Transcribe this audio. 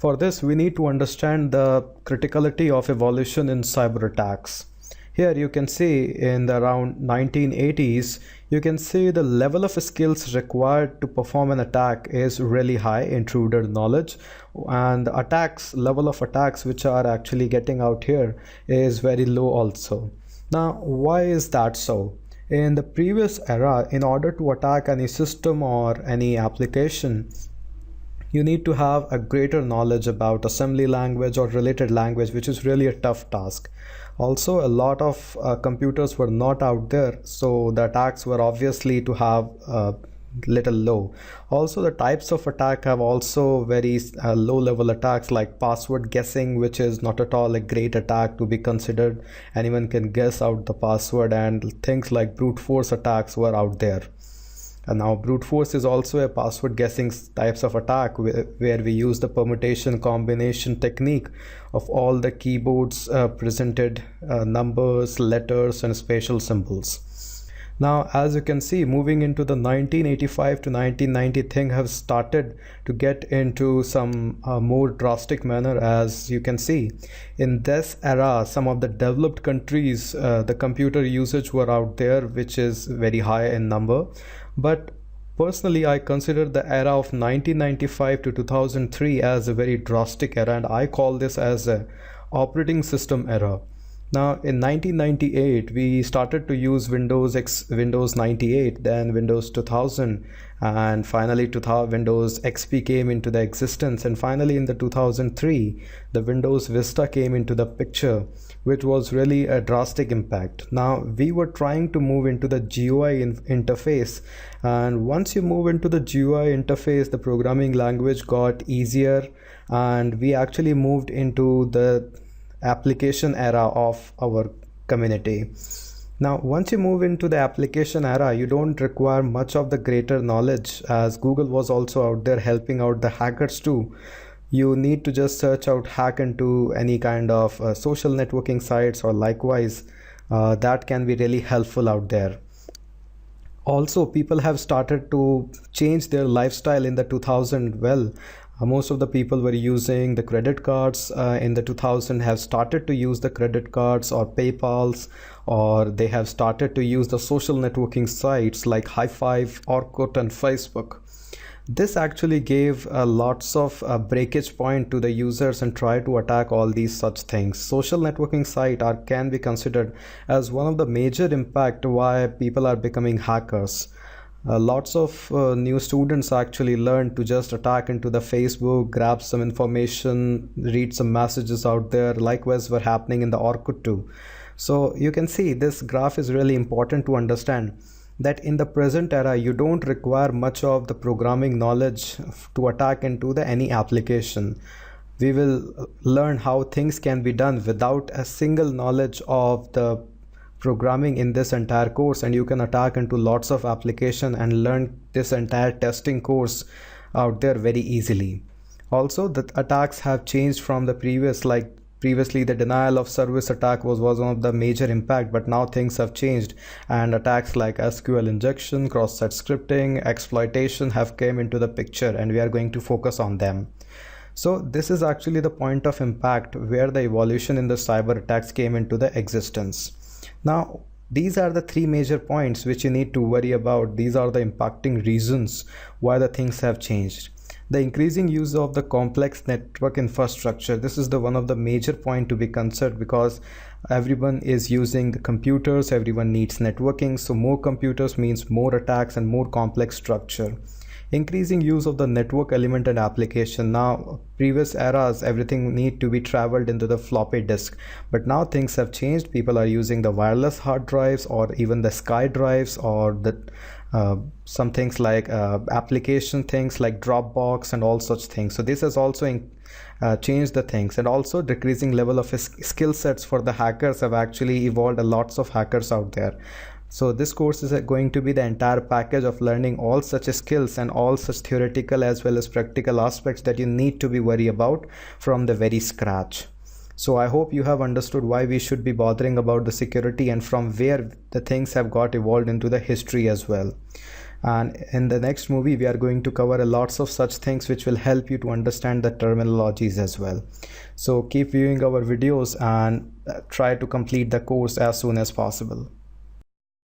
For this, we need to understand the criticality of evolution in cyber attacks. Here you can see in the around 1980s, you can see the level of skills required to perform an attack is really high, intruder knowledge, and the level of attacks which are actually getting out here is very low also. Now, why is that so? In the previous era, in order to attack any system or any application, you need to have a greater knowledge about assembly language or related language, which is really a tough task. Also, a lot of computers were not out there, so the attacks were obviously to have little low. Also, the types of attack have also very low level attacks like password guessing, which is not at all a great attack to be considered. Anyone can guess out the password, and things like brute force attacks were out there. And now brute force is also a password guessing types of attack where we use the permutation combination technique of all the keyboards presented numbers, letters, and special symbols. Now, as you can see, moving into the 1985 to 1990 thing have started to get into some more drastic manner. As you can see, in this era, some of the developed countries, the computer usage were out there, which is very high in number. But personally, I consider the era of 1995 to 2003 as a very drastic era, and I call this as a operating system era. Now, in 1998, we started to use Windows 98, then Windows 2000, and finally Windows XP came into the existence, and finally in the 2003, the Windows Vista came into the picture, which was really a drastic impact. Now, we were trying to move into the GUI interface, and once you move into the GUI interface, the programming language got easier, and we actually moved into the application era of our community. Now, once you move into the application era, you don't require much of the greater knowledge, as Google was also out there helping out the hackers too. You need to just search out hack into any kind of social networking sites or likewise. That can be really helpful out there. Also, people have started to change their lifestyle in the 2000. Well, most of the people were using the credit cards in the 2000 have started to use the credit cards or PayPals, or they have started to use the social networking sites like High5, Orkut, and Facebook. This actually gave lots of breakage point to the users and try to attack all these such things. Social networking site can be considered as one of the major impact why people are becoming hackers. Lots of new students actually learn to just attack into the Facebook, grab some information, read some messages out there. Likewise were happening in the Orkut too. So you can see this graph is really important to understand that in the present era, you don't require much of the programming knowledge to attack into any application. We will learn how things can be done without a single knowledge of the programming in this entire course, and you can attack into lots of application and learn this entire testing course out there very easily. Also, the attacks have changed from the previous, like previously the denial of service attack was one of the major impact, but now things have changed and attacks like SQL injection, cross-site scripting, exploitation have came into the picture, and we are going to focus on them. So this is actually the point of impact where the evolution in the cyber attacks came into the existence. Now, these are the three major points which you need to worry about. These are the impacting reasons why the things have changed. The increasing use of the complex network infrastructure. This is the one of the major point to be considered, because everyone is using the computers, everyone needs networking. So more computers means more attacks and more complex structure. Increasing use of the network element and application. Now, previous eras, everything need to be traveled into the floppy disk, but now things have changed. People are using the wireless hard drives or even the Sky drives, or the some things like application things like Dropbox and all such things. So this has also changed the things, and also decreasing level of skill sets for the hackers have actually evolved a lots of hackers out there. So this course is going to be the entire package of learning all such skills and all such theoretical as well as practical aspects that you need to be worried about from the very scratch. So I hope you have understood why we should be bothering about the security and from where the things have got evolved into the history as well. and in the next movie we are going to cover lots of such things which will help you to understand the terminologies as well. So keep viewing our videos and try to complete the course as soon as possible.